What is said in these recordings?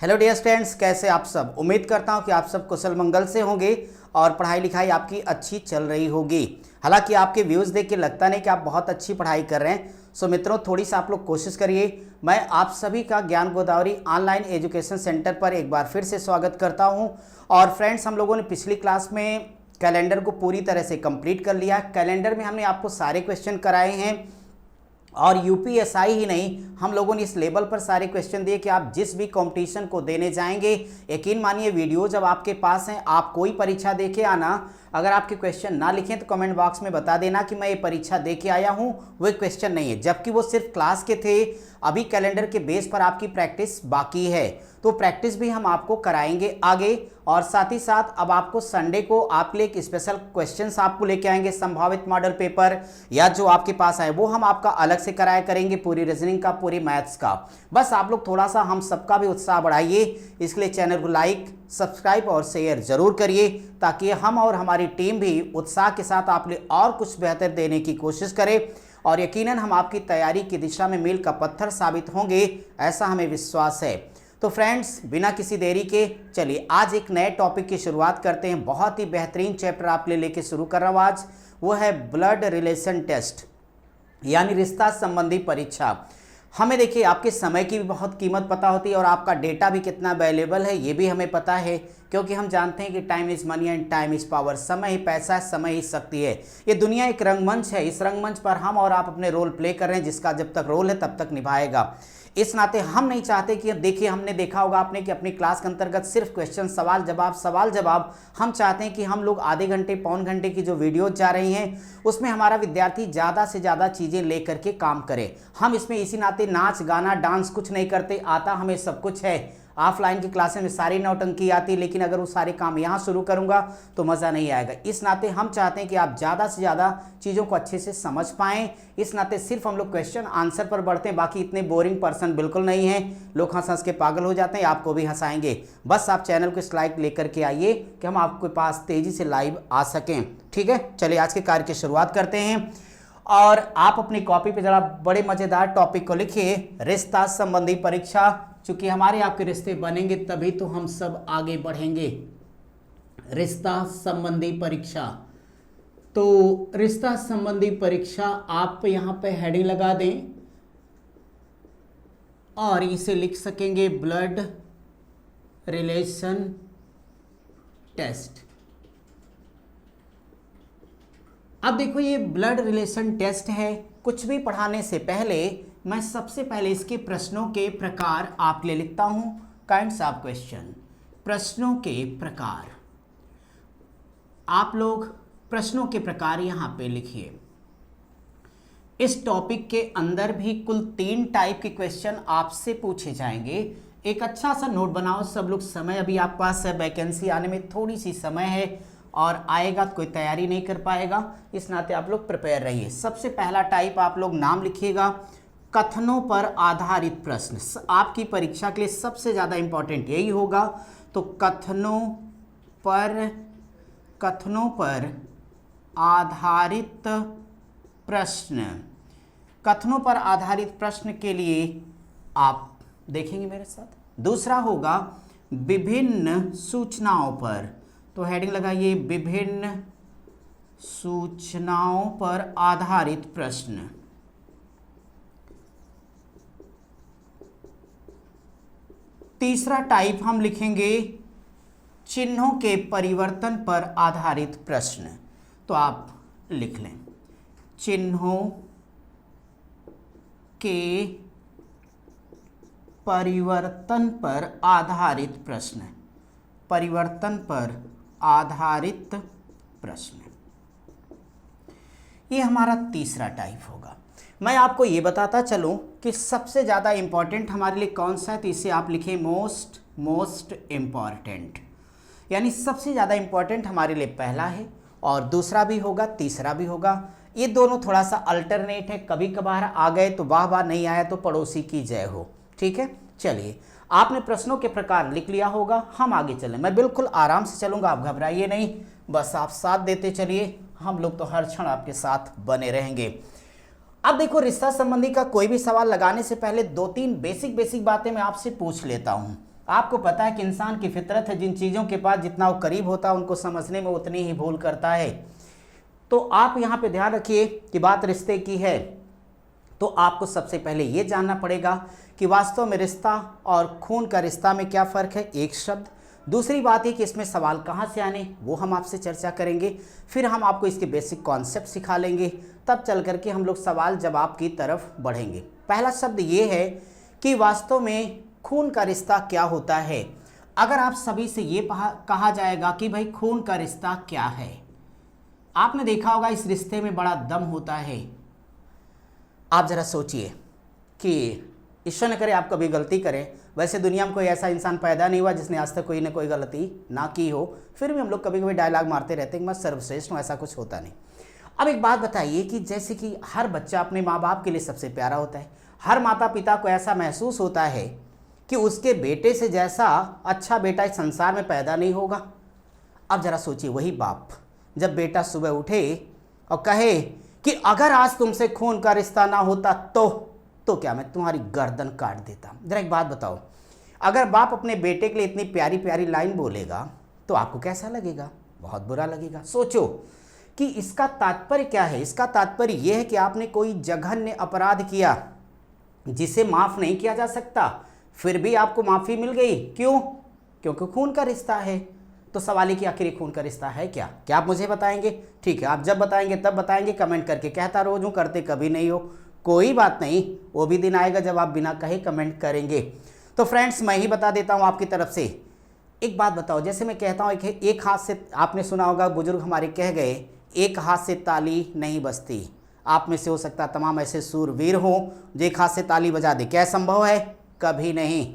Hello dear students, कैसे आप सब। उम्मीद करता हूं कि आप सब कुशल मंगल से होंगे और पढ़ाई लिखाई आपकी अच्छी चल रही होगी। हालांकि आपके व्यूज़ देख के लगता नहीं कि आप बहुत अच्छी पढ़ाई कर रहे हैं। सो मित्रों, थोड़ी सा आप लोग कोशिश करिए। मैं आप सभी का ज्ञान गोदावरी ऑनलाइन एजुकेशन सेंटर पर एक बार फिर से स्वागत करता हूं। और फ्रेंड्स, हम लोगों ने पिछली क्लास में कैलेंडर को पूरी तरह से कंप्लीट कर लिया। कैलेंडर में हमने आपको सारे क्वेश्चन कराए हैं और यूपीएसआई ही नहीं, हम लोगों ने इस लेवल पर सारे क्वेश्चन दिए कि आप जिस भी कंपटीशन को देने जाएंगे, यकीन मानिए वीडियो जब आपके पास हैं, आप कोई परीक्षा दे के आना। अगर आपके क्वेश्चन ना लिखें तो कमेंट बॉक्स में बता देना कि मैं ये परीक्षा दे के आया हूँ, वो क्वेश्चन नहीं है, जबकि वो सिर्फ क्लास के थे। अभी कैलेंडर के बेस पर आपकी प्रैक्टिस बाकी है, तो प्रैक्टिस भी हम आपको कराएंगे आगे। और साथ ही साथ अब आपको संडे को आपके लिए एक स्पेशल क्वेश्चंस आपको लेके आएंगे, संभावित मॉडल पेपर या जो आपके पास आए वो हम आपका अलग से कराया करेंगे, पूरी रीजनिंग का, पूरी मैथ्स का। बस आप लोग थोड़ा सा हम सबका भी उत्साह बढ़ाइए। इसके लिए चैनल को लाइक, सब्सक्राइब और शेयर जरूर करिए, ताकि हम और हमारी टीम भी उत्साह के साथ आप लिए और कुछ बेहतर देने की कोशिश करें। और यकीनन हम आपकी तैयारी की दिशा में मील का पत्थर साबित होंगे, ऐसा हमें विश्वास है। तो फ्रेंड्स, बिना किसी देरी के चलिए आज एक नए टॉपिक की शुरुआत करते हैं। बहुत ही बेहतरीन चैप्टर आप लेके शुरू कर रहा हूँ आज, वो है ब्लड रिलेशन टेस्ट, यानी रिश्ता संबंधी परीक्षा। हमें देखिए, आपके समय की भी बहुत कीमत पता होती है और आपका डेटा भी कितना अवेलेबल है ये भी हमें पता है, क्योंकि हम जानते हैं कि time is money and time is power. समय ही पैसा है, समय ही शक्ति है। ये दुनिया एक रंगमंच है, इस रंगमंच पर हम और आप अपने रोल प्ले कर रहे हैं, जिसका जब तक रोल है तब तक निभाएगा। इस नाते हम नहीं चाहते कि, देखिए हमने देखा होगा आपने कि अपनी क्लास के अंतर्गत सिर्फ क्वेश्चन सवाल जवाब। हम चाहते हैं कि हम लोग आधे घंटे पौन घंटे की जो वीडियो जा रही हैं उसमें हमारा विद्यार्थी ज़्यादा से ज़्यादा चीज़ें लेकर के काम करे। हम इसमें इसी नाते नाच गाना डांस कुछ नहीं करते, आता हमें सब कुछ है। ऑफलाइन की क्लासेस में सारी नौटंकी आती, लेकिन अगर वो सारे काम यहाँ शुरू करूँगा तो मज़ा नहीं आएगा। इस नाते हम चाहते हैं कि आप ज़्यादा से ज़्यादा चीज़ों को अच्छे से समझ पाएँ। इस नाते सिर्फ हम लोग क्वेश्चन आंसर पर बढ़ते हैं, बाकी इतने बोरिंग पर्सन बिल्कुल नहीं हैं। लोग हंस हंस के पागल हो जाते हैं, आपको भी हंसाएंगे। बस आप चैनल को स्लाइड लेकर के आइए कि हम आपके पास तेज़ी से लाइव आ सकें। ठीक है, चलिए आज के कार्य की शुरुआत करते हैं। और आप अपनी कॉपी पे ज़रा बड़े मज़ेदार टॉपिक को लिखिए, रिश्ता संबंधी परीक्षा। चूंकि हमारे आपके रिश्ते बनेंगे तभी तो हम सब आगे बढ़ेंगे। रिश्ता संबंधी परीक्षा, तो रिश्ता संबंधी परीक्षा आप यहाँ पे हेडिंग लगा दें और इसे लिख सकेंगे ब्लड रिलेशन टेस्ट। अब देखो, ये ब्लड रिलेशन टेस्ट है। कुछ भी पढ़ाने से पहले मैं सबसे पहले इसके प्रश्नों के प्रकार आपके लिए लिखता हूं। काइंड्स ऑफ क्वेश्चन, प्रश्नों के प्रकार। आप लोग प्रश्नों के प्रकार यहां पे लिखिए। इस टॉपिक के अंदर भी कुल 3 टाइप के क्वेश्चन आपसे पूछे जाएंगे। एक अच्छा सा नोट बनाओ सब लोग। समय अभी आप पास है, वैकेंसी आने में थोड़ी सी समय है और आएगा तो कोई तैयारी नहीं कर पाएगा, इस नाते आप लोग प्रिपेयर रहिए। सबसे पहला टाइप आप लोग नाम लिखिएगा, कथनों पर आधारित प्रश्न। आपकी परीक्षा के लिए सबसे ज़्यादा इंपॉर्टेंट यही होगा। तो कथनों पर आधारित प्रश्न। कथनों पर आधारित प्रश्न के लिए आप देखेंगे मेरे साथ। दूसरा होगा विभिन्न सूचनाओं पर, तो हेडिंग लगाइए विभिन्न सूचनाओं पर आधारित प्रश्न। तीसरा टाइप हम लिखेंगे चिन्हों के परिवर्तन पर आधारित प्रश्न। तो आप लिख लें चिन्हों के परिवर्तन पर आधारित प्रश्न। परिवर्तन पर आधारित प्रश्न, ये हमारा तीसरा टाइप होगा। मैं आपको ये बताता चलूं कि सबसे ज़्यादा इंपॉर्टेंट हमारे लिए कौन सा है, तो इसे आप लिखें मोस्ट इम्पॉर्टेंट। यानी सबसे ज़्यादा इंपॉर्टेंट हमारे लिए पहला है और दूसरा भी होगा, तीसरा भी होगा। ये दोनों थोड़ा सा अल्टरनेट है, कभी कभार आ गए तो वाह वाह, नहीं आया तो पड़ोसी की जय हो। ठीक है, चलिए आपने प्रश्नों के प्रकार लिख लिया होगा, हम आगे चलें। मैं बिल्कुल आराम से चलूँगा, आप घबराइए नहीं, बस आप साथ देते चलिए, हम लोग तो हर क्षण आपके साथ बने रहेंगे। अब देखो, रिश्ता संबंधी का कोई भी सवाल लगाने से पहले 2-3 बेसिक बातें मैं आपसे पूछ लेता हूं। आपको पता है कि इंसान की फितरत है, जिन चीज़ों के पास जितना वो करीब होता है उनको समझने में उतनी ही भूल करता है। तो आप यहाँ पे ध्यान रखिए कि बात रिश्ते की है, तो आपको सबसे पहले ये जानना पड़ेगा कि वास्तव में रिश्ता और खून का रिश्ता में क्या फ़र्क है, एक शब्द। दूसरी बात है कि इसमें सवाल कहाँ से आने, वो हम आपसे चर्चा करेंगे। फिर हम आपको इसके बेसिक कॉन्सेप्ट सिखा लेंगे, तब चल करके हम लोग सवाल जवाब की तरफ बढ़ेंगे। पहला शब्द ये है कि वास्तव में खून का रिश्ता क्या होता है। अगर आप सभी से ये कहा जाएगा कि भाई खून का रिश्ता क्या है, आपने देखा होगा इस रिश्ते में बड़ा दम होता है। आप ज़रा सोचिए कि ईश्वर न करे आप कभी गलती करें, वैसे दुनिया में कोई ऐसा इंसान पैदा नहीं हुआ जिसने आज तक कोई ना कोई गलती ना की हो, फिर भी हम लोग कभी कभी डायलॉग मारते रहते हैं कि मैं सर्वश्रेष्ठ हूँ, ऐसा कुछ होता नहीं। अब एक बात बताइए कि जैसे कि हर बच्चा अपने माँ बाप के लिए सबसे प्यारा होता है, हर माता पिता को ऐसा महसूस होता है कि उसके बेटे से जैसा अच्छा बेटा इस संसार में पैदा नहीं होगा। अब ज़रा सोचिए, वही बाप जब बेटा सुबह उठे और कहे कि अगर आज तुमसे खून का रिश्ता ना होता तो क्या मैं तुम्हारी गर्दन काट देता। जरा एक बात बताओ, अगर बाप अपने बेटे के लिए इतनी प्यारी प्यारी लाइन बोलेगा तो आपको कैसा लगेगा? बहुत बुरा लगेगा। सोचो कि इसका तात्पर्य क्या है। इसका तात्पर्य यह है कि आपने कोई जघन्य अपराध किया जिसे माफ़ नहीं किया जा सकता, फिर भी आपको माफ़ी मिल गई। क्यों? क्योंकि खून का रिश्ता है। तो सवाल है कि आखिर खून का रिश्ता है क्या? क्या आप मुझे बताएंगे? ठीक है, आप जब बताएंगे तब बताएंगे, कमेंट करके। कहता रोज हूँ, करते कभी नहीं हो, कोई बात नहीं, वो भी दिन आएगा जब आप बिना कहे कमेंट करेंगे। तो फ्रेंड्स, मैं ही बता देता हूँ आपकी तरफ से। एक बात बताओ, जैसे मैं कहता हूँ एक हाथ से, आपने सुना होगा बुजुर्ग हमारे कह गए, एक हाथ से ताली नहीं बजती। आप में से हो सकता तमाम ऐसे सूरवीर हों जो एक हाथ से ताली बजा दे। क्या संभव है? कभी नहीं।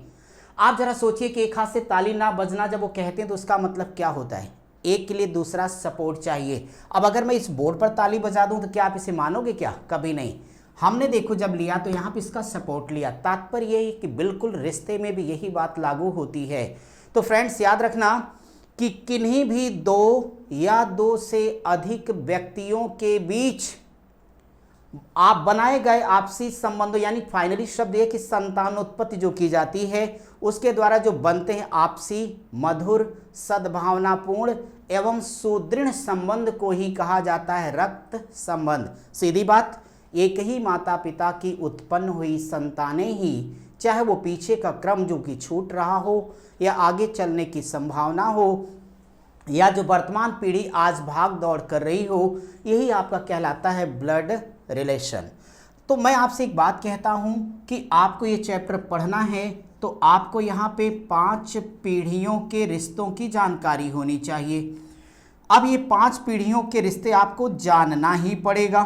आप जरा सोचिए कि एक हाथ से ताली ना बजना जब वो कहते हैं तो उसका मतलब क्या होता है? एक के लिए दूसरा सपोर्ट चाहिए। अब अगर मैं इस बोर्ड पर ताली बजा दूं तो क्या आप इसे मानोगे? क्या? कभी नहीं। हमने देखो जब लिया तो यहाँ पे इसका सपोर्ट लिया। तात्पर्य ये है कि बिल्कुल रिश्ते में भी यही बात लागू होती है। तो फ्रेंड्स, याद रखना कि किन्हीं भी दो या दो से अधिक व्यक्तियों के बीच आप बनाए गए आपसी संबंधों, यानी फाइनली शब्द यह कि संतानोत्पत्ति जो की जाती है उसके द्वारा जो बनते हैं आपसी मधुर सद्भावनापूर्ण एवं सुदृढ़ संबंध को ही कहा जाता है रक्त संबंध। सीधी बात, एक ही माता पिता की उत्पन्न हुई संतानें ही, चाहे वो पीछे का क्रम जो कि छूट रहा हो या आगे चलने की संभावना हो, या जो वर्तमान पीढ़ी आज भाग दौड़ कर रही हो, यही आपका कहलाता है ब्लड रिलेशन। तो मैं आपसे एक बात कहता हूं कि आपको ये चैप्टर पढ़ना है तो आपको यहाँ पे 5 पीढ़ियों के रिश्तों की जानकारी होनी चाहिए। अब ये 5 पीढ़ियों के रिश्ते आपको जानना ही पड़ेगा।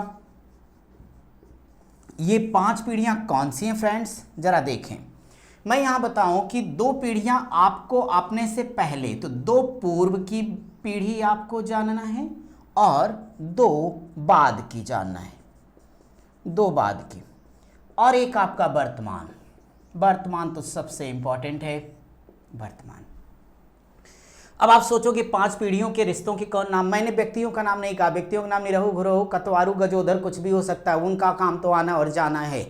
ये 5 पीढ़ियाँ कौन सी हैं फ्रेंड्स? ज़रा देखें। मैं यहाँ बताऊँ कि 2 पीढ़ियाँ आपको अपने से पहले, तो 2 पूर्व की पीढ़ी आपको जानना है और 2 बाद की जानना है, 2 बाद की, और एक आपका वर्तमान। वर्तमान तो सबसे इंपॉर्टेंट है, वर्तमान। अब आप सोचोगे 5 पीढ़ियों के रिश्तों के कौन नाम? मैंने व्यक्तियों का नाम नहीं कहा। व्यक्तियों का नाम निरहु घुरहु कतवारू गजोदर कुछ भी हो सकता है, उनका काम तो आना और जाना है।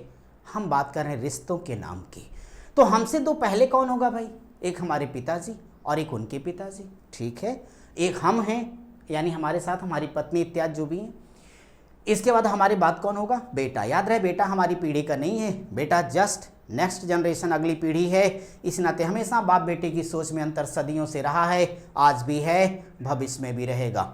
हम बात कर रहे हैं रिश्तों के नाम की। तो हमसे 2 पहले कौन होगा भाई? एक हमारे पिताजी और एक उनके पिताजी, ठीक है। एक हम हैं, यानी हमारे साथ हमारी पत्नी इत्यादि जो भी हैं। इसके बाद हमारे बाद कौन होगा? बेटा। याद रहे, बेटा हमारी पीढ़ी का नहीं है, बेटा जस्ट नेक्स्ट जनरेशन, अगली पीढ़ी है। इस नाते हमेशा बाप बेटे की सोच में अंतर सदियों से रहा है, आज भी है, भविष्य में भी रहेगा।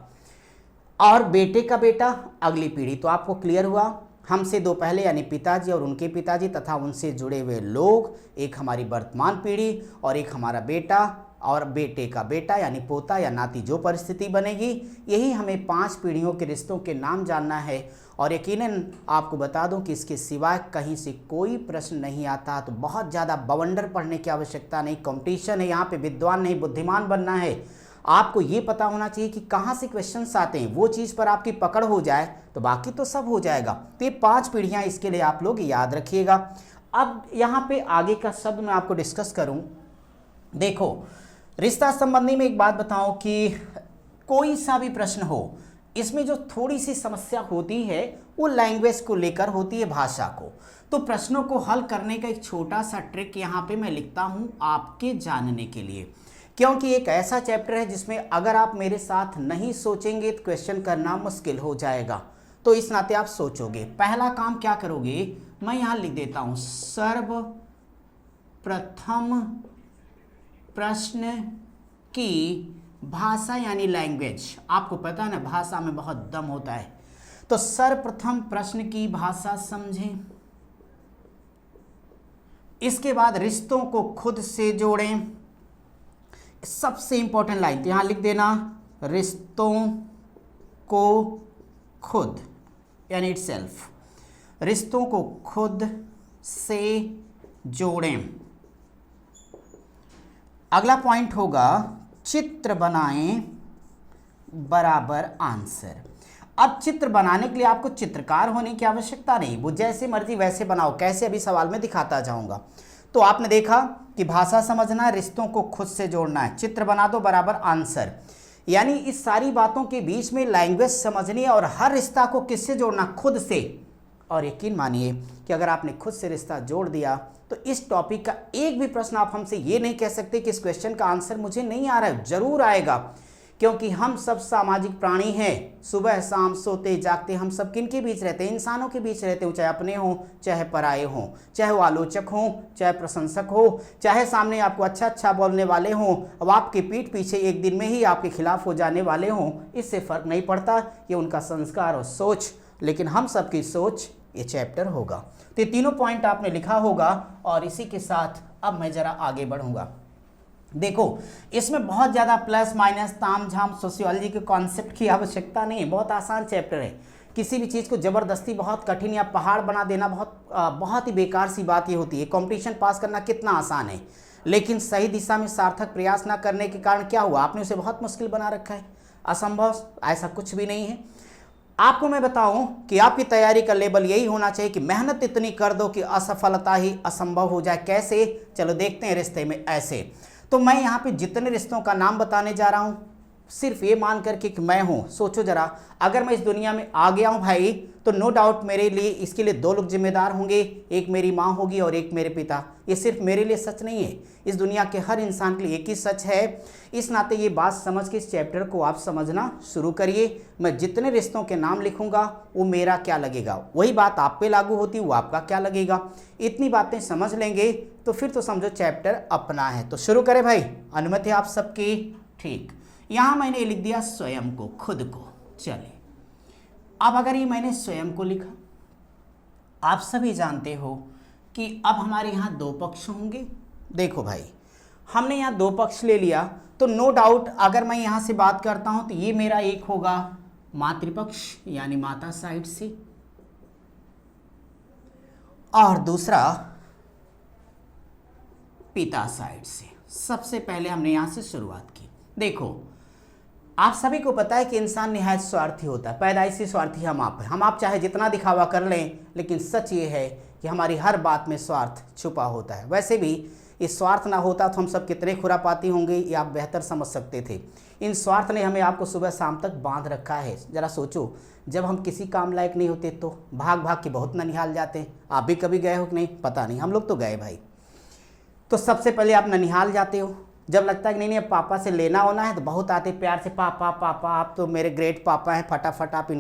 और बेटे का बेटा अगली पीढ़ी। तो आपको क्लियर हुआ, हमसे 2 पहले यानी पिताजी और उनके पिताजी तथा उनसे जुड़े हुए लोग, एक हमारी वर्तमान पीढ़ी और एक हमारा बेटा और बेटे का बेटा यानी पोता या नाती, जो परिस्थिति बनेगी। यही हमें 5 पीढ़ियों के रिश्तों के नाम जानना है। और यकीनन आपको बता दूं कि इसके सिवाय कहीं से कोई प्रश्न नहीं आता। तो बहुत ज़्यादा बवंडर पढ़ने की आवश्यकता नहीं, कंपटीशन है यहाँ पे, विद्वान नहीं बुद्धिमान बनना है। आपको ये पता होना चाहिए कि कहाँ से क्वेश्चंस आते हैं, वो चीज़ पर आपकी पकड़ हो जाए तो बाकी तो सब हो जाएगा। तो ये 5 पीढ़ियाँ इसके लिए आप लोग याद रखिएगा। अब यहाँ पे आगे का शब्द मैं आपको डिस्कस करूँ। देखो, रिश्ता संबंधी में एक बात बताऊं कि कोई सा भी प्रश्न हो, इसमें जो थोड़ी सी समस्या होती है वो लैंग्वेज को लेकर होती है, भाषा को। तो प्रश्नों को हल करने का एक छोटा सा ट्रिक यहाँ पे मैं लिखता हूँ आपके जानने के लिए, क्योंकि एक ऐसा चैप्टर है जिसमें अगर आप मेरे साथ नहीं सोचेंगे तो क्वेश्चन करना मुश्किल हो जाएगा। तो इस नाते आप सोचोगे। पहला काम क्या करोगे, मैं यहाँ लिख देता हूँ सर्वप्रथम प्रश्न की भाषा यानी लैंग्वेज। आपको पता है ना भाषा में बहुत दम होता है। तो सर्वप्रथम प्रश्न की भाषा समझें। इसके बाद रिश्तों को खुद से जोड़ें। सबसे इंपॉर्टेंट लाइन तो यहां लिख देना, रिश्तों को खुद यानी इटसेल्फ, रिश्तों को खुद से जोड़ें। अगला पॉइंट होगा चित्र बनाएं बराबर आंसर। अब चित्र बनाने के लिए आपको चित्रकार होने की आवश्यकता नहीं, वो जैसे मर्जी वैसे बनाओ, कैसे अभी सवाल में दिखाता जाऊंगा। तो आपने देखा कि भाषा समझना है, रिश्तों को खुद से जोड़ना है, चित्र बना दो बराबर आंसर। यानी इस सारी बातों के बीच में लैंग्वेज समझनी है और हर रिश्ता को किससे जोड़ना, खुद से। और यकीन मानिए कि अगर आपने खुद से रिश्ता जोड़ दिया तो इस टॉपिक का एक भी प्रश्न आप हमसे ये नहीं कह सकते कि इस क्वेश्चन का आंसर मुझे नहीं आ रहा है, जरूर आएगा। क्योंकि हम सब सामाजिक प्राणी हैं, सुबह शाम सोते जागते हम सब किन के बीच रहते हैं, इंसानों के बीच रहते हो, चाहे अपने हों चाहे पराये हों, चाहे वो आलोचक हों चाहे प्रशंसक हो, चाहे सामने आपको अच्छा अच्छा बोलने वाले हों, अब आपके पीठ पीछे एक दिन में ही आपके खिलाफ हो जाने वाले हों, इससे फर्क नहीं पड़ता, ये उनका संस्कार और सोच। लेकिन हम सबकी सोच ये चैप्टर होगा। तो ये तीनों पॉइंट आपने लिखा होगा और इसी के साथ अब मैं जरा आगे बढ़ूंगा। देखो इसमें बहुत ज़्यादा प्लस माइनस ताम झाम सोशियोलॉजी के कॉन्सेप्ट की आवश्यकता नहीं है, बहुत आसान चैप्टर है। किसी भी चीज़ को ज़बरदस्ती बहुत कठिन या पहाड़ बना देना बहुत ही बेकार सी बात ये होती है। कंपटीशन पास करना कितना आसान है, लेकिन सही दिशा में सार्थक प्रयास ना करने के कारण क्या हुआ, आपने उसे बहुत मुश्किल बना रखा है। असंभव ऐसा कुछ भी नहीं है। आपको मैं बताऊं कि आपकी तैयारी का लेवल यही होना चाहिए कि मेहनत इतनी कर दो कि असफलता ही असंभव हो जाए। कैसे, चलो देखते हैं रिश्ते में ऐसे। तो मैं यहाँ पे जितने रिश्तों का नाम बताने जा रहा हूँ सिर्फ ये मान करके कि मैं हूँ, सोचो जरा, अगर मैं इस दुनिया में आ गया हूँ भाई तो नो डाउट मेरे लिए इसके लिए दो लोग जिम्मेदार होंगे, एक मेरी माँ होगी और एक मेरे पिता। ये सिर्फ मेरे लिए सच नहीं है, इस दुनिया के हर इंसान के लिए एक ही सच है। इस नाते ये बात समझ के इस चैप्टर को आप समझना शुरू करिए। मैं जितने रिश्तों के नाम लिखूंगा वो मेरा क्या लगेगा, वही बात आप पे लागू होती, वो आपका क्या लगेगा। इतनी बातें समझ लेंगे तो फिर तो समझो चैप्टर अपना है। तो शुरू करें भाई, अनुमति आप सबकी। ठीक, यहाँ मैंने लिख दिया स्वयं को, खुद को। चलिए अब अगर ये मैंने स्वयं को लिखा, आप सभी जानते हो कि अब हमारे यहाँ दो पक्ष होंगे। देखो भाई हमने यहाँ दो पक्ष ले लिया तो नो डाउट अगर मैं यहाँ से बात करता हूँ तो ये मेरा एक होगा मातृपक्ष यानी माता साइड से, और दूसरा पिता साइड से। सबसे पहले हमने यहाँ से शुरुआत की। देखो आप सभी को पता है कि इंसान निहायत स्वार्थी होता है, पैदाइशी स्वार्थी हम आप चाहे जितना दिखावा कर लें, लेकिन सच ये है कि हमारी हर बात में स्वार्थ छुपा होता है। वैसे भी इस स्वार्थ ना होता तो हम सब कितने खुरापाती होंगे ये आप बेहतर समझ सकते थे। इन स्वार्थ ने हमें आपको सुबह शाम तक बांध रखा है। जरा सोचो, जब हम किसी काम लायक नहीं होते तो भाग भाग के बहुत ननिहाल जाते हैं। आप भी कभी गए हो कि नहीं पता नहीं, हम लोग तो गए भाई। तो सबसे पहले आप ननिहाल जाते हो, जब लगता है कि नहीं अब पापा से लेना होना है तो बहुत आते प्यार से, पापा पापा आप तो मेरे ग्रेट पापा हैं, फटाफट आप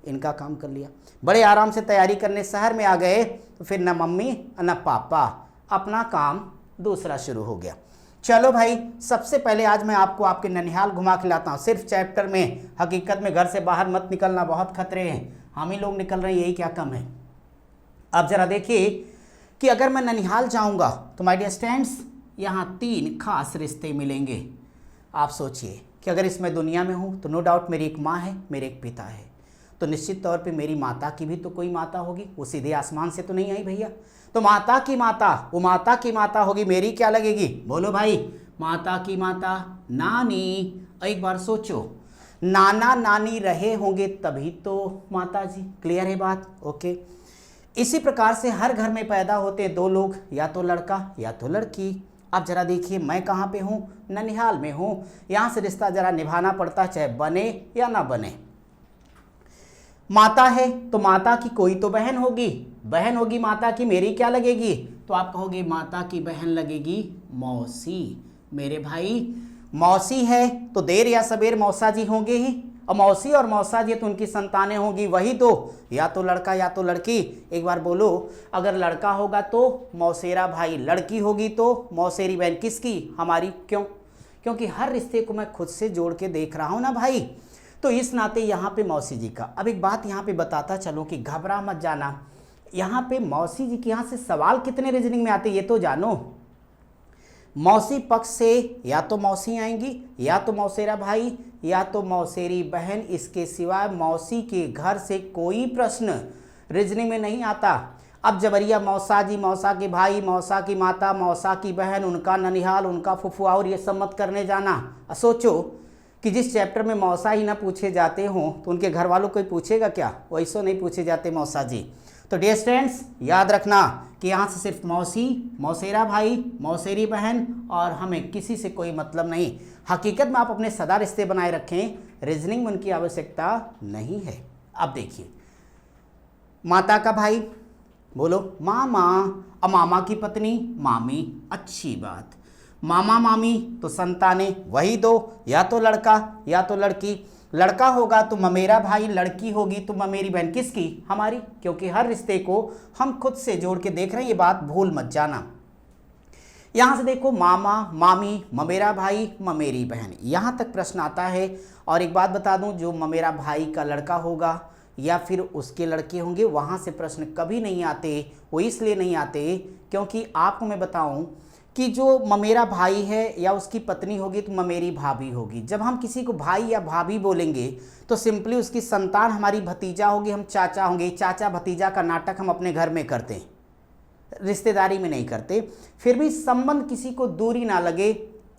इनका काम कर लिया। बड़े आराम से तैयारी करने शहर में आ गए तो फिर न मम्मी न पापा, अपना काम दूसरा शुरू हो गया। चलो भाई सबसे पहले आज मैं आपको आपके ननिहाल घुमा खिलाता हूँ, सिर्फ चैप्टर में। हकीकत में घर से बाहर मत निकलना, बहुत खतरे हैं, हम ही लोग निकल रहे हैं, यही क्या कम है। अब जरा देखिए कि अगर मैं ननिहाल जाऊँगा तो माय डियर स्टूडेंट्स यहाँ तीन खास रिश्ते मिलेंगे। आप सोचिए कि अगर इसमें दुनिया में हूँ तो नो डाउट मेरी एक माँ है, मेरे एक पिता है, तो निश्चित तौर पे मेरी माता की भी तो कोई माता होगी, वो सीधे आसमान से तो नहीं आई भैया। तो माता की माता, वो माता की माता होगी, मेरी क्या लगेगी, बोलो भाई। माता की माता नानी। एक बार सोचो, नाना नानी रहे होंगे तभी तो माता जी। क्लियर है बात, ओके। इसी प्रकार से हर घर में पैदा होते दो लोग, या तो लड़का या तो लड़की। अब जरा देखिए मैं कहाँ पे हूँ, ननिहाल में हूँ। यहाँ से रिश्ता जरा निभाना पड़ता है, चाहे बने या ना बने। माता है तो माता की कोई तो बहन होगी, बहन होगी माता की, मेरी क्या लगेगी, तो आप कहोगे माता की बहन लगेगी मौसी। मेरे भाई मौसी है तो देर या सबेर मौसा जी होंगे ही, और मौसी और मौसा जी तो उनकी संतानें होंगी वही दो, या तो लड़का या तो लड़की। एक बार बोलो, अगर लड़का होगा तो मौसेरा भाई, लड़की होगी तो मौसेरी बहन। किसकी? हमारी। क्यों? क्योंकि हर रिश्ते को मैं खुद से जोड़ के देख रहा हूं ना भाई, तो इस नाते यहाँ पे मौसी जी का। अब एक बात यहाँ पे बताता चलो कि घबरा मत जाना, यहाँ पे मौसी जी के यहाँ से सवाल कितने रीजनिंग में आते ये तो जानो। मौसी पक्ष से या तो मौसी आएंगी, या तो मौसेरा भाई, या तो मौसेरी बहन। इसके सिवाय मौसी के घर से कोई प्रश्न रीजनिंग में नहीं आता। अब जबरिया मौसा जी, मौसा के भाई, मौसा की माता, मौसा की बहन, उनका ननिहाल, उनका फुफुआ और ये सब मत करने जाना। सोचो कि जिस चैप्टर में मौसा ही ना पूछे जाते हों तो उनके घर वालों कोई पूछेगा क्या? वैसो नहीं पूछे जाते मौसा जी। तो डियर स्टूडेंट्स याद रखना कि यहाँ से सिर्फ मौसी, मौसेरा भाई, मौसेरी बहन और हमें किसी से कोई मतलब नहीं। हकीकत में आप अपने सदा रिश्ते बनाए रखें, रीजनिंग में उनकी आवश्यकता नहीं है। अब देखिए, माता का भाई बोलो मामा, और मामा की पत्नी मामी। अच्छी बात, मामा मामी तो संतानें वही दो, या तो लड़का या तो लड़की। लड़का होगा तो ममेरा भाई, लड़की होगी तो ममेरी बहन। किसकी? हमारी। क्योंकि हर रिश्ते को हम खुद से जोड़ के देख रहे हैं, ये बात भूल मत जाना। यहां से देखो, मामा, मामी, ममेरा भाई, ममेरी बहन, यहां तक प्रश्न आता है। और एक बात बता दूं, जो ममेरा भाई का लड़का होगा या फिर उसके लड़के होंगे, वहां से प्रश्न कभी नहीं आते। वो इसलिए नहीं आते क्योंकि आपको मैं बताऊं कि जो ममेरा भाई है या उसकी पत्नी होगी तो ममेरी भाभी होगी। जब हम किसी को भाई या भाभी बोलेंगे तो सिंपली उसकी संतान हमारी भतीजा होगी, हम चाचा होंगे। चाचा भतीजा का नाटक हम अपने घर में करते हैं, रिश्तेदारी में नहीं करते। फिर भी संबंध किसी को दूरी ना लगे,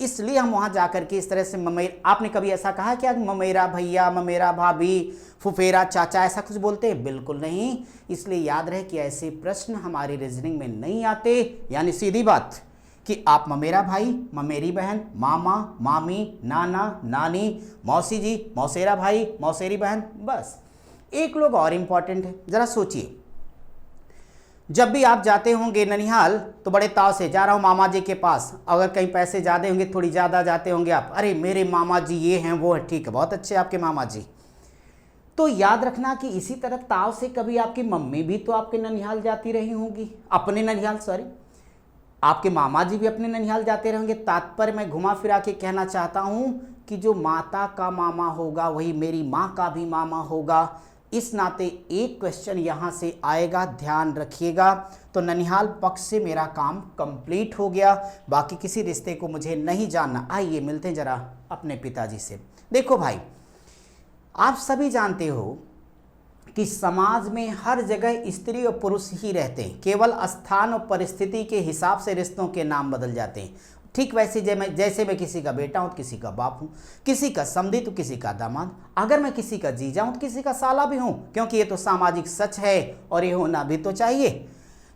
इसलिए हम वहाँ जाकर के इस तरह से आपने कभी ऐसा कहा क्या ममेरा भैया, ममेरा भाभी, फुफेरा चाचा, ऐसा कुछ बोलते हैं? बिल्कुल नहीं। इसलिए याद रहे कि ऐसे प्रश्न हमारी रीजनिंग में नहीं आते। यानी सीधी बात कि आप ममेरा भाई, ममेरी बहन, मामा, मामी, नाना, नानी, मौसी जी, मौसेरा भाई, मौसेरी बहन, बस। एक लोग और इम्पॉर्टेंट है, जरा सोचिए। जब भी आप जाते होंगे ननिहाल तो बड़े ताव से जा रहा हूँ मामा जी के पास। अगर कहीं पैसे ज़्यादा होंगे, थोड़ी ज़्यादा जाते होंगे आप, अरे मेरे मामा जी ये हैं वो है, ठीक है, बहुत अच्छे आपके मामा जी। तो याद रखना कि इसी तरह ताव से कभी आपकी मम्मी भी तो आपके ननिहाल जाती रही होंगी, अपने ननिहाल, सॉरी, आपके मामा जी भी अपने ननिहाल जाते रहेंगे। तात्पर्य मैं घुमा फिरा के कहना चाहता हूं कि जो माता का मामा होगा वही मेरी माँ का भी मामा होगा। इस नाते एक क्वेश्चन यहाँ से आएगा, ध्यान रखिएगा। तो ननिहाल पक्ष से मेरा काम कंप्लीट हो गया, बाकी किसी रिश्ते को मुझे नहीं जानना। आइए मिलते हैं जरा अपने पिताजी से। देखो भाई, आप सभी जानते हो कि समाज में हर जगह स्त्री और पुरुष ही रहते हैं, केवल स्थान और परिस्थिति के हिसाब से रिश्तों के नाम बदल जाते हैं। ठीक वैसे जैसे मैं किसी का बेटा हूँ तो किसी का बाप हूँ, किसी का समधी तो किसी का दामाद, अगर मैं किसी का जीजा हूँ तो किसी का साला भी हूँ, क्योंकि ये तो सामाजिक सच है और ये होना भी तो चाहिए।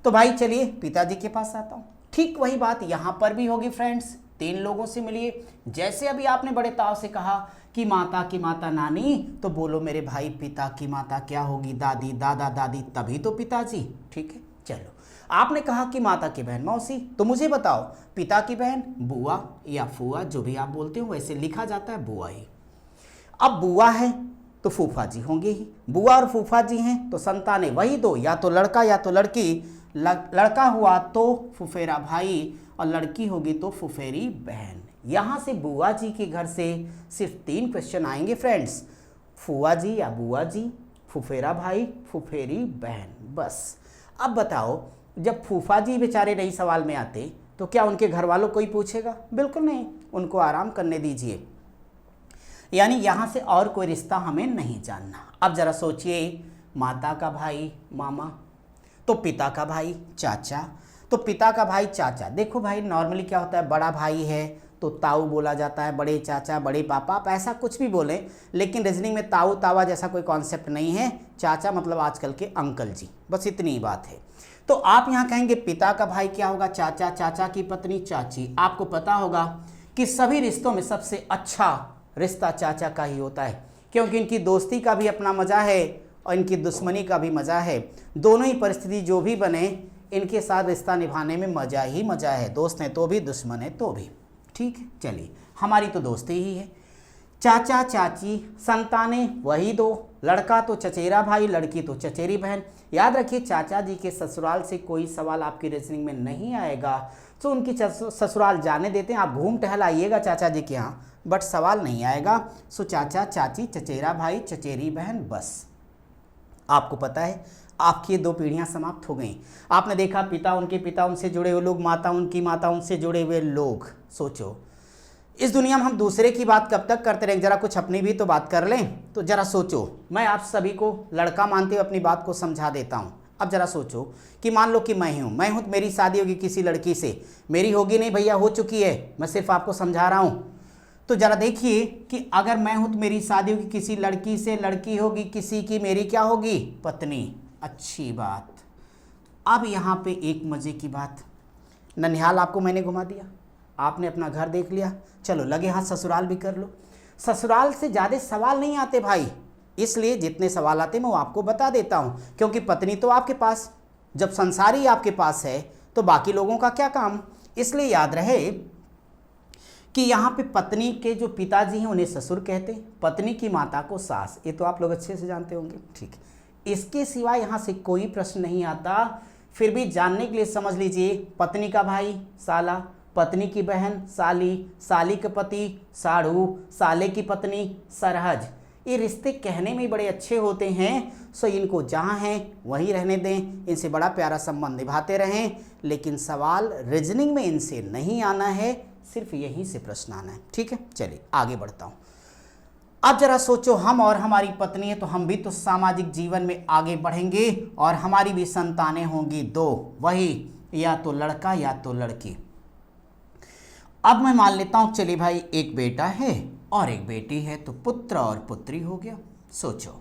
तो भाई चलिए पिताजी के पास आता हूँ। ठीक वही बात यहाँ पर भी होगी फ्रेंड्स। 3 लोगों से मिलिए। जैसे अभी आपने बड़े ताव से कहा कि माता की माता नानी, तो बोलो मेरे भाई पिता की माता क्या होगी? दादी, दादा, दादी, तभी तो पिताजी। ठीक है, चलो। आपने कहा कि माता की बहन मौसी, तो मुझे बताओ पिता की बहन बुआ या फुआ, जो भी आप बोलते हो, वैसे लिखा जाता है बुआ ही। अब बुआ है तो फूफा जी होंगे ही, बुआ और फूफा जी हैं तो संतानें वही दो, या तो लड़का या तो लड़की। लड़का हुआ तो फुफेरा भाई और लड़की होगी तो फुफेरी बहन। यहाँ से बुआ जी के घर से सिर्फ 3 क्वेश्चन आएंगे फ्रेंड्स, फुआ जी या बुआ जी, फुफेरा भाई, फुफेरी बहन, बस। अब बताओ, जब फूफा जी बेचारे नहीं सवाल में आते तो क्या उनके घर वालों कोई पूछेगा? बिल्कुल नहीं, उनको आराम करने दीजिए। यानी यहाँ से और कोई रिश्ता हमें नहीं जानना। अब जरा सोचिए, माता का भाई मामा, तो पिता का भाई चाचा, तो पिता का भाई चाचा। देखो भाई, नॉर्मली क्या होता है, बड़ा भाई है तो ताऊ बोला जाता है, बड़े चाचा, बड़े पापा, आप ऐसा कुछ भी बोलें, लेकिन रीजनिंग में ताऊ तावा जैसा कोई कॉन्सेप्ट नहीं है। चाचा मतलब आजकल के अंकल जी, बस इतनी ही बात है। तो आप यहाँ कहेंगे पिता का भाई क्या होगा? चाचा, चाचा की पत्नी चाची। आपको पता होगा कि सभी रिश्तों में सबसे अच्छा रिश्ता चाचा का ही होता है, क्योंकि इनकी दोस्ती का भी अपना मजा है और इनकी दुश्मनी का भी मज़ा है। दोनों ही परिस्थिति जो भी बने, इनके साथ रिश्ता निभाने में मज़ा ही मज़ा है। दोस्त हैं तो भी, दुश्मन है तो भी। ठीक है, चलिए, हमारी तो दोस्ती ही है। चाचा चाची संतानें वही दो, लड़का तो चचेरा भाई, लड़की तो चचेरी बहन। याद रखिए, चाचा जी के ससुराल से कोई सवाल आपकी रीजनिंग में नहीं आएगा, तो उनकी ससुराल जाने देते हैं। आप घूम टहल आइएगा चाचा जी के यहाँ, बट सवाल नहीं आएगा। सो चाचा चाची, चचेरा भाई, चचेरी बहन, बस। आपको पता है आपकी 2 पीढ़ियां समाप्त हो गई। आपने देखा पिता, उनके पिता, उनसे जुड़े हुए लोग, माता, उनकी माता, उनसे जुड़े हुए लोग। सोचो, इस दुनिया में हम दूसरे की बात कब तक करते रहेंगे? जरा कुछ अपनी भी तो बात कर लें। तो जरा सोचो, मैं आप सभी को लड़का मानते हुए अपनी बात को समझा देता हूँ। अब जरा सोचो कि मान लो कि मैं हूँ, मेरी शादी होगी किसी लड़की से। मेरी होगी नहीं भैया, हो चुकी है, मैं सिर्फ आपको समझा रहा हूँ। तो जरा देखिए कि अगर मैं हूँ तो मेरी शादी होगी किसी लड़की से, लड़की होगी किसी की, मेरी क्या होगी? पत्नी। अच्छी बात। अब यहाँ पे एक मज़े की बात, ननिहाल आपको मैंने घुमा दिया, आपने अपना घर देख लिया, चलो लगे हाथ ससुराल भी कर लो। ससुराल से ज़्यादा सवाल नहीं आते भाई, इसलिए जितने सवाल आते मैं वो आपको बता देता हूँ। क्योंकि पत्नी तो आपके पास, जब संसार ही आपके पास है तो बाकी लोगों का क्या काम। इसलिए याद रहे कि यहाँ पे पत्नी के जो पिताजी हैं उन्हें ससुर कहते हैं, पत्नी की माता को सास। ये तो आप लोग अच्छे से जानते होंगे। ठीक, इसके सिवा यहाँ से कोई प्रश्न नहीं आता। फिर भी जानने के लिए समझ लीजिए, पत्नी का भाई साला, पत्नी की बहन साली, साली के पति साढ़ू, साले की पत्नी सरहज। ये रिश्ते कहने में बड़े अच्छे होते हैं, सो इनको जहाँ हैं वहीं रहने दें, इनसे बड़ा प्यारा संबंध निभाते रहें। लेकिन सवाल रीजनिंग में इनसे नहीं आना है, सिर्फ यहीं से प्रश्न आना है। ठीक है, चलिए आगे बढ़ता हूँ। अब जरा सोचो, हम और हमारी पत्नी है तो हम भी तो सामाजिक जीवन में आगे बढ़ेंगे और हमारी भी संतानें होंगी 2, वही या तो लड़का या तो लड़की। अब मैं मान लेता हूं, चलिए भाई, एक बेटा है और एक बेटी है, तो पुत्र और पुत्री हो गया। सोचो,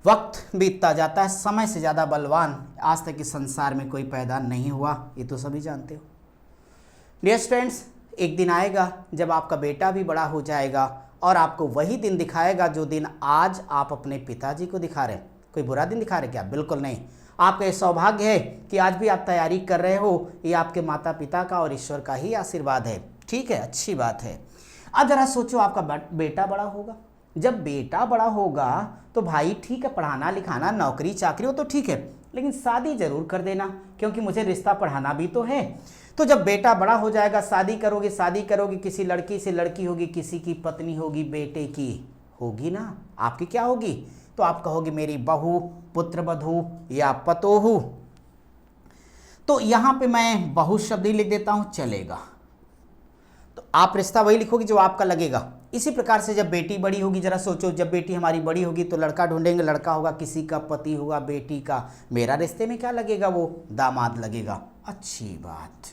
वक्त बीतता जाता है, समय से ज़्यादा बलवान आज तक इस संसार में कोई पैदा नहीं हुआ, ये तो सभी जानते हो। डियर फ्रेंड्स, एक दिन आएगा जब आपका बेटा भी बड़ा हो जाएगा और आपको वही दिन दिखाएगा जो दिन आज आप अपने पिताजी को दिखा रहे हैं। कोई बुरा दिन दिखा रहे क्या? बिल्कुल नहीं। आपका ये सौभाग्य है कि आज भी आप तैयारी कर रहे हो, ये आपके माता पिता का और ईश्वर का ही आशीर्वाद है। ठीक है, अच्छी बात है। अब जरा सोचो, आपका बेटा बड़ा होगा। जब बेटा बड़ा होगा तो भाई ठीक है, पढ़ाना लिखाना, नौकरी चाकरी हो तो ठीक है, लेकिन शादी जरूर कर देना, क्योंकि मुझे रिश्ता पढ़ाना भी तो है। तो जब बेटा बड़ा हो जाएगा, शादी करोगे, किसी लड़की से, लड़की होगी किसी की, पत्नी होगी बेटे की, होगी ना, आपकी क्या होगी? तो आप कहोगे मेरी बहू, पुत्रवधू या पतोहू। तो यहां पे मैं बहू शब्द ही लिख देता हूं, चलेगा। तो आप रिश्ता वही लिखोगे जो आपका लगेगा। इसी प्रकार से जब बेटी बड़ी होगी, जरा सोचो, जब बेटी हमारी बड़ी होगी तो लड़का ढूंढेंगे, लड़का होगा किसी का, पति होगा बेटी का, मेरा रिश्ते में क्या लगेगा? वो दामाद लगेगा। अच्छी बात।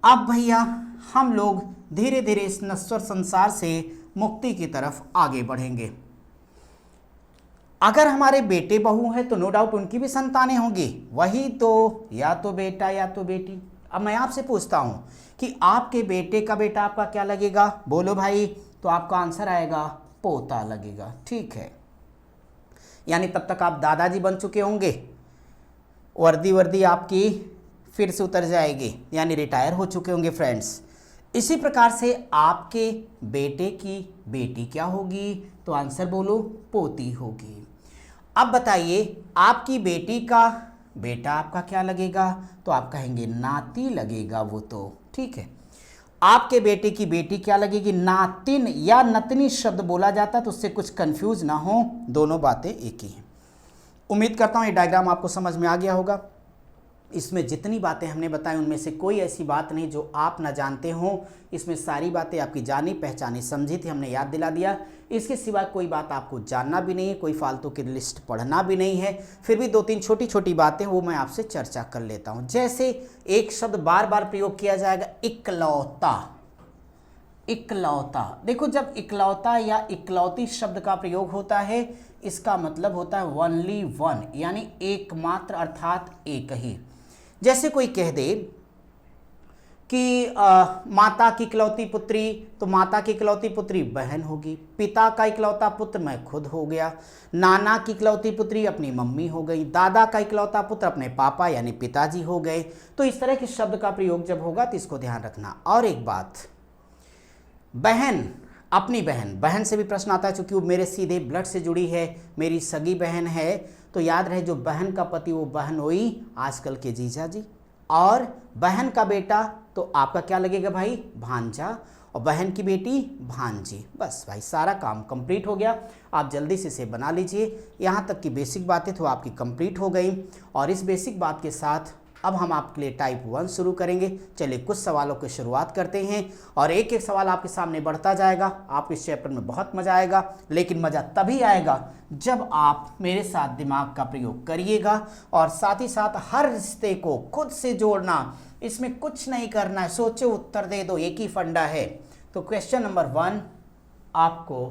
अब भैया हम लोग धीरे धीरे इस नश्वर संसार से मुक्ति की तरफ आगे बढ़ेंगे। अगर हमारे बेटे बहू हैं तो नो डाउट उनकी भी संतानें होंगी, वही तो, या तो बेटा या तो बेटी। अब मैं आपसे पूछता हूं कि आपके बेटे का बेटा आपका क्या लगेगा? बोलो भाई। तो आपका आंसर आएगा पोता लगेगा। ठीक है, यानी तब तक आप दादाजी बन चुके होंगे, वर्दी आपकी फिर से उतर जाएगी, यानी रिटायर हो चुके होंगे फ्रेंड्स। इसी प्रकार से आपके बेटे की बेटी क्या होगी? तो आंसर बोलो, पोती होगी। अब बताइए, आपकी बेटी का बेटा आपका क्या लगेगा? तो आप कहेंगे नाती लगेगा वो तो। ठीक है, आपके बेटे की बेटी क्या लगेगी? नातिन या नतनी शब्द बोला जाता है, तो उससे कुछ कंफ्यूज ना हो, दोनों बातें एक ही हैं। उम्मीद करता हूँ ये डायग्राम आपको समझ में आ गया होगा। इसमें जितनी बातें हमने बताई उनमें से कोई ऐसी बात नहीं जो आप ना जानते हों। इसमें सारी बातें आपकी जानी पहचानी समझी थी, हमने याद दिला दिया। इसके सिवा कोई बात आपको जानना भी नहीं है, कोई फालतू की लिस्ट पढ़ना भी नहीं है। फिर भी 2-3 छोटी छोटी बातें वो मैं आपसे चर्चा कर लेता हूँ। जैसे एक शब्द बार बार प्रयोग किया जाएगा, इकलौता। इकलौता, देखो जब इकलौता या इकलौती शब्द का प्रयोग होता है, इसका मतलब होता है ओनली वन, यानी एकमात्र, अर्थात एक ही। जैसे कोई कह दे कि माता की इकलौती पुत्री, तो माता की इकलौती पुत्री बहन होगी। पिता का इकलौता पुत्र मैं खुद हो गया। नाना की इकलौती पुत्री अपनी मम्मी हो गई। दादा का इकलौता पुत्र अपने पापा यानी पिताजी हो गए। तो इस तरह के शब्द का प्रयोग जब होगा तो इसको ध्यान रखना। और एक बात, बहन, अपनी बहन, बहन से भी प्रश्न आता है, चूंकि वो मेरे सीधे ब्लड से जुड़ी है, मेरी सगी बहन है, तो याद रहे जो बहन का पति वो बहन हुई आजकल के जीजा जी, और बहन का बेटा तो आपका क्या लगेगा भाई, भांजा, और बहन की बेटी भांजी। बस भाई सारा काम कंप्लीट हो गया। आप जल्दी से इसे बना लीजिए। यहाँ तक की बेसिक बातें तो आपकी कंप्लीट हो गई, और इस बेसिक बात के साथ अब हम आपके लिए टाइप 1 शुरू करेंगे। चलिए कुछ सवालों की शुरुआत करते हैं, और एक एक सवाल आपके सामने बढ़ता जाएगा। आपको इस चैप्टर में बहुत मजा आएगा, लेकिन मज़ा तभी आएगा जब आप मेरे साथ दिमाग का प्रयोग करिएगा, और साथ ही साथ हर रिश्ते को खुद से जोड़ना, इसमें कुछ नहीं करना है, सोचे उत्तर दे दो, एक ही फंडा है। तो क्वेश्चन नंबर 1 आपको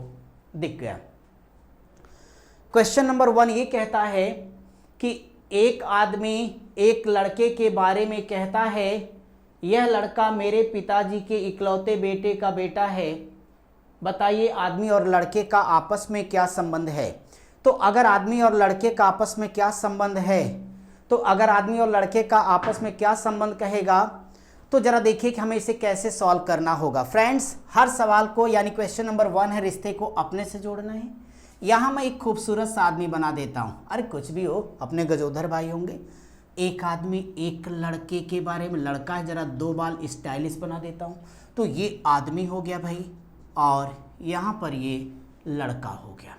दिख गया। क्वेश्चन नंबर 1 ये कहता है कि एक आदमी एक लड़के के बारे में कहता है, यह लड़का मेरे पिताजी के इकलौते बेटे का बेटा है। बताइए आदमी और लड़के का आपस में क्या संबंध है। तो अगर आदमी और लड़के का आपस में क्या संबंध है, तो अगर आदमी और लड़के का आपस में क्या संबंध कहेगा, तो जरा देखिए कि हमें इसे कैसे सॉल्व करना होगा। फ्रेंड्स, हर सवाल को, यानी क्वेश्चन नंबर 1 है रिश्ते को अपने से जोड़ना है। यहाँ मैं एक खूबसूरत सा आदमी बना देता हूँ, अरे कुछ भी हो, अपने गजोधर भाई होंगे। एक आदमी एक लड़के के बारे में, लड़का है, जरा 2 बाल स्टाइलिश बना देता हूँ, तो ये आदमी हो गया भाई, और यहाँ पर ये लड़का हो गया।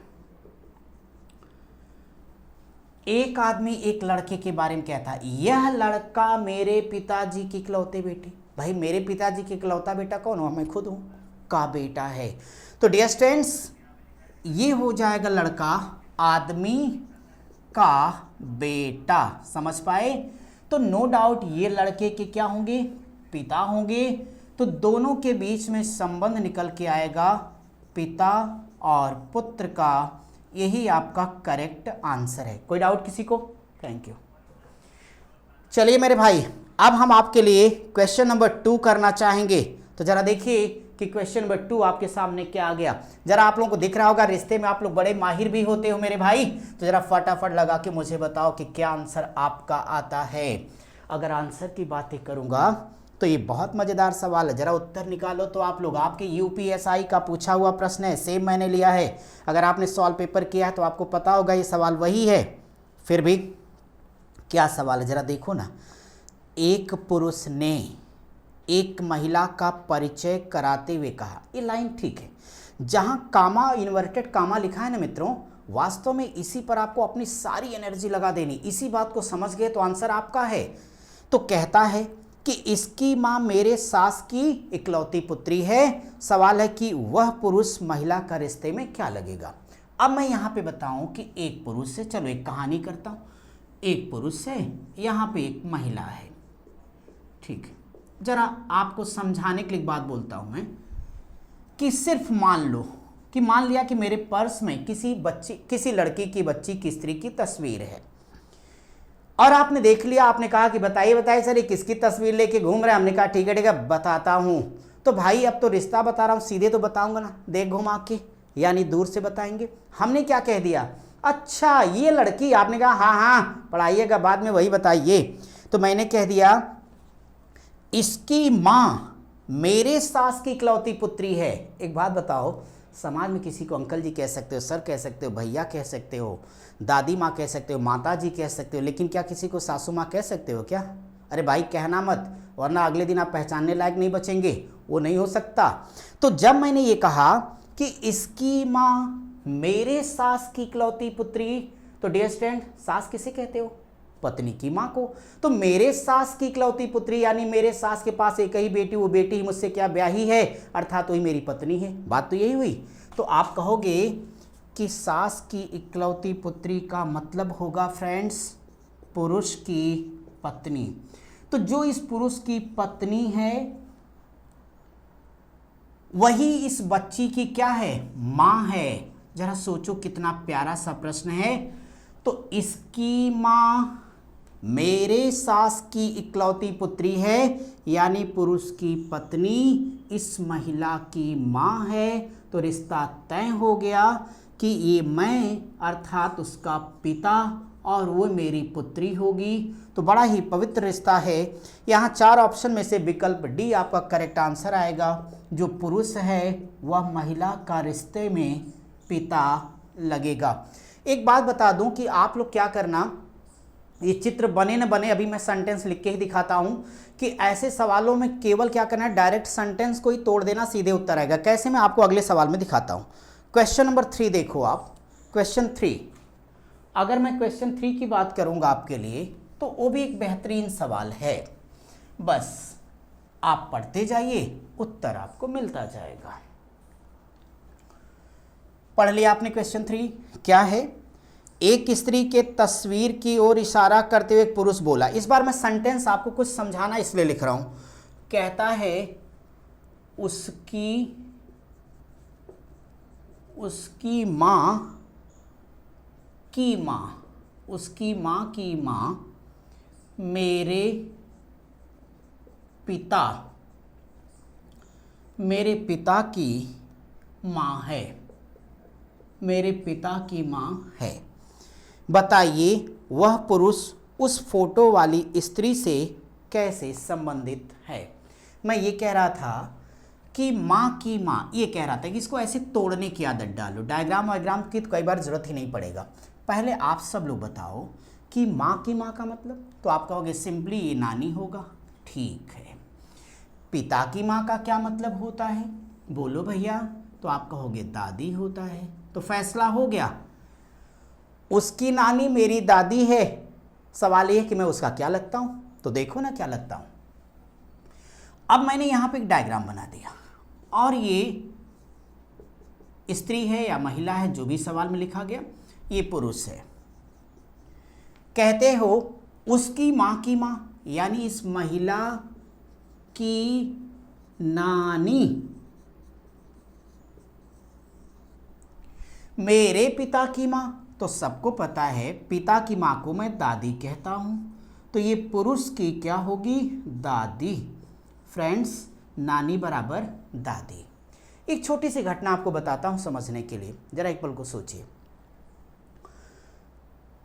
एक आदमी एक लड़के के बारे में कहता है, यह लड़का मेरे पिताजी की इकलौते बेटे। भाई मेरे पिताजी की इकलौता बेटा कौन हो, मैं खुद हूँ, का बेटा है। तो डियर स्टूडेंट्स, ये हो जाएगा लड़का आदमी का बेटा। समझ पाए? तो नो डाउट ये लड़के के क्या होंगे, पिता होंगे। तो दोनों के बीच में संबंध निकल के आएगा पिता और पुत्र का। यही आपका करेक्ट आंसर है। कोई डाउट किसी को? Thank you. चलिए मेरे भाई, अब हम आपके लिए क्वेश्चन नंबर 2 करना चाहेंगे। तो जरा देखिए कि क्वेश्चन नंबर 2 आपके सामने क्या आ गया। जरा आप लोगों को दिख रहा होगा, रिश्ते में आप लोग बड़े माहिर भी होते हो मेरे भाई, तो जरा फटाफट लगा के मुझे बताओ कि क्या आंसर आपका आता है। अगर आंसर की बातें करूंगा तो ये बहुत मज़ेदार सवाल है, जरा उत्तर निकालो तो आप लोग। आपके यूपीएसआई का पूछा हुआ प्रश्न है, सेम मैंने लिया है। अगर आपने सॉल्व पेपर किया है तो आपको पता होगा ये सवाल वही है। फिर भी क्या सवाल है जरा देखो ना। एक पुरुष ने एक महिला का परिचय कराते हुए कहा, ये लाइन ठीक है। जहां कामा, इन्वर्टेड कामा लिखा है ना मित्रों, वास्तव में इसी पर आपको अपनी सारी एनर्जी लगा देनी। इसी बात को समझ गए तो आंसर आपका है। तो कहता है कि इसकी मां मेरे सास की इकलौती पुत्री है। सवाल है कि वह पुरुष महिला का रिश्ते में क्या लगेगा। अब मैं यहाँ पे बताऊं कि एक पुरुष से, चलो एक कहानी करता हूँ। एक पुरुष है, यहाँ पे एक महिला है, ठीक है। जरा आपको समझाने के लिए एक बात बोलता हूँ मैं, कि सिर्फ मान लो कि मान लिया कि मेरे पर्स में किसी लड़की की बच्ची की स्त्री की तस्वीर है, और आपने देख लिया, आपने कहा कि बताइए सर ये किसकी तस्वीर लेके घूम रहे हैं। हमने कहा ठीक है बताता हूँ। तो भाई अब तो रिश्ता बता रहा हूँ, सीधे तो बताऊंगा ना, देख घुमा के, यानी दूर से बताएंगे। हमने क्या कह दिया, अच्छा ये लड़की, आपने कहा हाँ पढ़ाइएगा बाद में वही बताइए। तो मैंने कह दिया इसकी माँ मेरे सास की इकलौती पुत्री है। एक बात बताओ, समाज में किसी को अंकल जी कह सकते हो, सर कह सकते हो, भैया कह सकते हो, दादी माँ कह सकते हो, माता जी कह सकते हो, लेकिन क्या किसी को सासू माँ कह सकते हो क्या? अरे भाई कहना मत, वरना अगले दिन आप पहचानने लायक नहीं बचेंगे, वो नहीं हो सकता। तो जब मैंने ये कहा कि इसकी माँ मेरे सास की इकलौती पुत्री, तो डियर स्टूडेंट, सास किसे कहते हो? पत्नी की माँ को। तो मेरे सास की इकलौती पुत्री यानी मेरे सास के पास एक ही बेटी, वो बेटी मुझसे क्या ब्याही है, अर्थात वही मेरी पत्नी है। बात तो यही हुई। तो आप कहोगे कि सास की इकलौती पुत्री का मतलब होगा फ्रेंड्स पुरुष की पत्नी। तो जो इस पुरुष की पत्नी है वही इस बच्ची की क्या है, माँ है। जरा सोचो कितना प्यारा सा प्रश्न है। तो इसकी माँ मेरे सास की इकलौती पुत्री है, यानी पुरुष की पत्नी इस महिला की माँ है, तो रिश्ता तय हो गया कि ये मैं अर्थात उसका पिता और वो मेरी पुत्री होगी। तो बड़ा ही पवित्र रिश्ता है। यहाँ 4 ऑप्शन में से विकल्प डी आपका करेक्ट आंसर आएगा। जो पुरुष है वह महिला का रिश्ते में पिता लगेगा। एक बात बता दूं कि आप लोग क्या करना, ये चित्र बने न बने, अभी मैं सेंटेंस लिख के ही दिखाता हूं कि ऐसे सवालों में केवल क्या करना है, डायरेक्ट सेंटेंस को ही तोड़ देना, सीधे उत्तर आएगा। कैसे, मैं आपको अगले सवाल में दिखाता हूं। क्वेश्चन नंबर 3 देखो आप। क्वेश्चन 3, अगर मैं क्वेश्चन 3 की बात करूंगा आपके लिए, तो वो भी एक बेहतरीन सवाल है। बस आप पढ़ते जाइए, उत्तर आपको मिलता जाएगा। पढ़ लिया आपने क्वेश्चन 3? क्या है, एक स्त्री के तस्वीर की ओर इशारा करते हुए एक पुरुष बोला। इस बार मैं सेंटेंस आपको कुछ समझाना इसलिए लिख रहा हूं। कहता है उसकी माँ की माँ, उसकी माँ की माँ मेरे पिता की माँ है, मेरे पिता की माँ है। बताइए वह पुरुष उस फोटो वाली स्त्री से कैसे संबंधित है। मैं ये कह रहा था कि माँ की माँ, ये कह रहा था कि इसको ऐसे तोड़ने की आदत डालो। डायग्राम वायग्राम की तो कई बार ज़रूरत ही नहीं पड़ेगा। पहले आप सब लोग बताओ कि माँ की माँ का मतलब, तो आप कहोगे सिंपली ये नानी होगा। ठीक है। पिता की माँ का क्या मतलब होता है, बोलो भैया, तो आप कहोगे दादी होता है। तो फैसला हो गया, उसकी नानी मेरी दादी है। सवाल ये है कि मैं उसका क्या लगता हूं, तो देखो ना क्या लगता हूं। अब मैंने यहां पे एक डायग्राम बना दिया, और ये स्त्री है या महिला है, जो भी सवाल में लिखा गया, ये पुरुष है। कहते हो उसकी मां की मां, यानी इस महिला की नानी मेरे पिता की मां, तो सबको पता है पिता की मां को मैं दादी कहता हूं, तो ये पुरुष की क्या होगी, दादी। फ्रेंड्स, नानी बराबर दादी। एक छोटी सी घटना आपको बताता हूं समझने के लिए, जरा एक पल को सोचिए।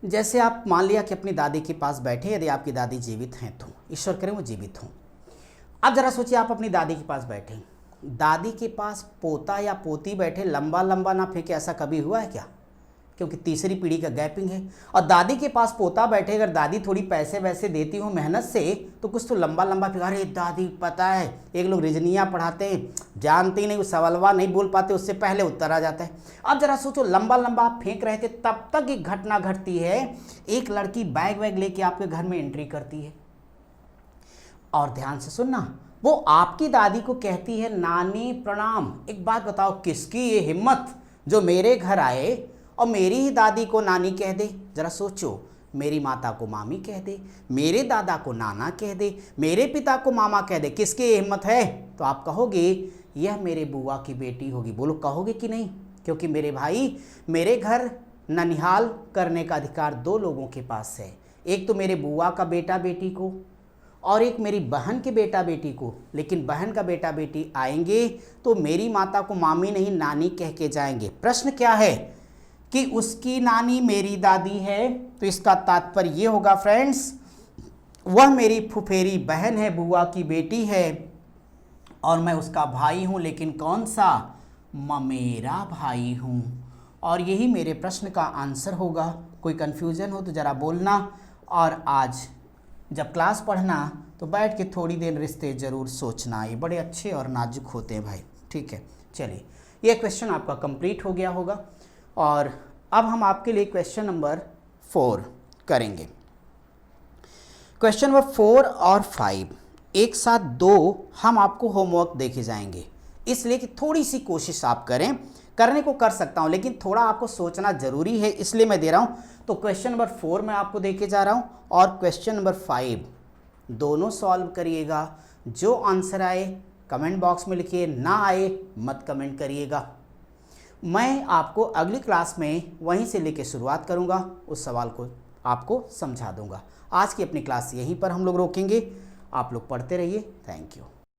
जैसे आप मान लिया कि अपनी दादी के पास बैठे, यदि आपकी दादी जीवित हैं तो, ईश्वर करे वो जीवित हों। अब जरा सोचिए आप अपनी दादी के पास बैठे, दादी के पास पोता या पोती बैठे, लंबा लंबा ना फेंके, ऐसा कभी हुआ है क्या? क्योंकि तीसरी पीढ़ी का गैपिंग है। और दादी के पास पोता बैठे, अगर दादी थोड़ी पैसे वैसे देती हो मेहनत से, तो कुछ तो लंबा लंबा फेंका। अरे दादी पता है, एक लोग रिजनियाँ पढ़ाते हैं, जानते ही नहीं, वो सवालवा नहीं बोल पाते, उससे पहले उत्तर आ जाता है। अब जरा सोचो, लंबा लंबा आप फेंक रहे थे, तब तक एक घटना घटती है, एक लड़की बैग वैग लेके आपके घर में एंट्री करती है, और ध्यान से सुनना, वो आपकी दादी को कहती है नानी प्रणाम। एक बात बताओ, किसकी ये हिम्मत जो मेरे घर आए और मेरी ही दादी को नानी कह दे। जरा सोचो, मेरी माता को मामी कह दे, मेरे दादा को नाना कह दे, मेरे पिता को मामा कह दे, किसकी ये हिम्मत है? तो आप कहोगे यह मेरे बुआ की बेटी होगी। बोलो कहोगे कि नहीं? क्योंकि मेरे भाई, मेरे घर ननिहाल करने का अधिकार 2 लोगों के पास है, एक तो मेरे बुआ का बेटा बेटी को, और एक मेरी बहन के बेटा बेटी को। लेकिन बहन का बेटा बेटी आएंगे तो मेरी माता को मामी नहीं नानी कह के जाएंगे। प्रश्न क्या है कि उसकी नानी मेरी दादी है, तो इसका तात्पर्य ये होगा फ्रेंड्स, वह मेरी फुफेरी बहन है, बुआ की बेटी है, और मैं उसका भाई हूँ। लेकिन कौन सा? ममेरा भाई हूँ। और यही मेरे प्रश्न का आंसर होगा। कोई कन्फ्यूजन हो तो ज़रा बोलना, और आज जब क्लास पढ़ना तो बैठ के थोड़ी देर रिश्ते ज़रूर सोचना, ये बड़े अच्छे और नाजुक होते हैं भाई। ठीक है, चलिए, ये क्वेश्चन आपका कंप्लीट हो गया होगा, और अब हम आपके लिए क्वेश्चन नंबर 4 करेंगे। क्वेश्चन नंबर 4 और 5 एक साथ 2 हम आपको होमवर्क देखे जाएंगे, इसलिए कि थोड़ी सी कोशिश आप करें। करने को कर सकता हूं, लेकिन थोड़ा आपको सोचना ज़रूरी है, इसलिए मैं दे रहा हूं। तो क्वेश्चन नंबर 4 मैं आपको देके जा रहा हूं, और क्वेश्चन नंबर 5 दोनों सॉल्व करिएगा। जो आंसर आए कमेंट बॉक्स में लिखिए, ना आए मत कमेंट करिएगा। मैं आपको अगली क्लास में वहीं से लेके शुरुआत करूंगा, उस सवाल को आपको समझा दूंगा। आज की अपनी क्लास यहीं पर हम लोग रोकेंगे। आप लोग पढ़ते रहिए। Thank you.